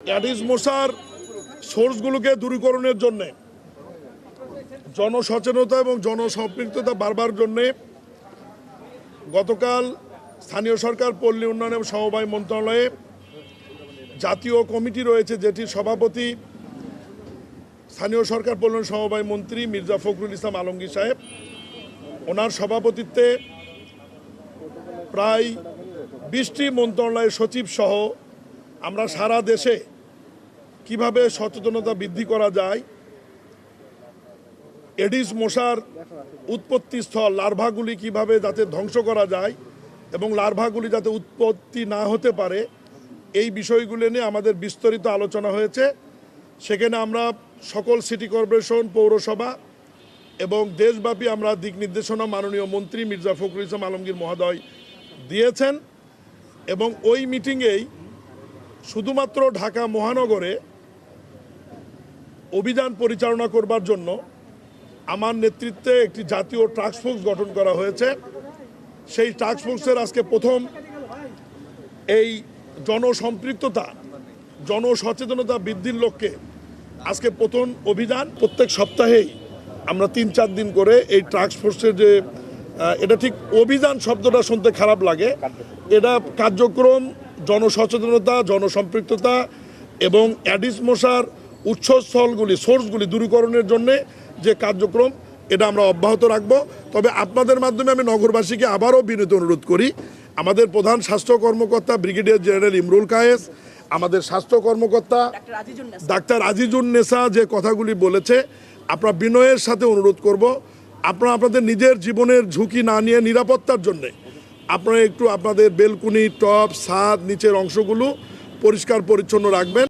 অ্যাডিস মশার সোর্সগুলোকে দূরীকরণের জন্যে জনসচেতনতা এবং জনসম্পৃক্ততা বাড়বার জন্যে গতকাল স্থানীয় সরকার, পল্লী উন্নয়ন এবং সমবায় মন্ত্রণালয়ে জাতীয় কমিটি রয়েছে, যেটির সভাপতি স্থানীয় সরকার, পল্লী উন্নয়ন সমবায় মন্ত্রী মির্জা ফখরুল ইসলাম আলমগীর সাহেব। ওনার সভাপতিত্বে প্রায় 20টি মন্ত্রণালয়ের সচিব সহ আমরা সারা দেশে কিভাবে সচেতনতা বৃদ্ধি করা যায়, এডিস মশার উৎপত্তিস্থল লার্ভাগুলি কিভাবে যাতে ধ্বংস করা যায় এবং লার্ভাগুলি যাতে উৎপত্তি না হতে পারে, এই বিষয়গুলো নিয়ে আমাদের বিস্তারিত আলোচনা হয়েছে। সেখানে আমরা সকল সিটি কর্পোরেশন, পৌরসভা এবং দেশব্যাপী আমরা দিক নির্দেশনা মাননীয় মন্ত্রী মির্জা ফখরুল ইসলাম আলমগীর মহোদয় দিয়েছেন। এবং ওই মিটিংয়েই শুধুমাত্র ঢাকা মহানগরে অভিযান পরিচালনা করবার জন্য আমার নেতৃত্বে একটি জাতীয় টাস্কফোর্স গঠন করা হয়েছে। সেই টাস্কফোর্সের আজকে প্রথম এই জনসম্পৃক্ততা, জনসচেতনতা বৃদ্ধির লক্ষ্যে আজকে প্রথম অভিযান। প্রত্যেক সপ্তাহেই আমরা 3-4 দিন করে এই টাস্কফোর্সের যে এটা ঠিক অভিযান শব্দটা শুনতে খারাপ লাগে, এটা কার্যক্রম, জনসচেতনতা, জনসম্পৃক্ততা এবং অ্যাডিস মশার উৎসস্থলগুলি, সোর্সগুলি দূরীকরণের জন্যে যে কার্যক্রম, এটা আমরা অব্যাহত রাখব। তবে আপনাদের মাধ্যমে আমি নগরবাসীকে আবারও বিনীত অনুরোধ করি, আমাদের প্রধান স্বাস্থ্য কর্মকর্তা ব্রিগেডিয়ার জেনারেল ইমরুল কায়েস, আমাদের স্বাস্থ্য কর্মকর্তা ডাক্তার আজিজুন নেসা যে কথাগুলি বলেছে, আপনারা বিনয়ের সাথে অনুরোধ করব, আপনারা আপনাদের নিজের জীবনের ঝুঁকি না নিয়ে নিরাপত্তার জন্যে আপনারা একটু আপনাদের বেলকুনি, টপ, ছাদ, নিচের অংশগুলো পরিষ্কার পরিচ্ছন্ন রাখবেন।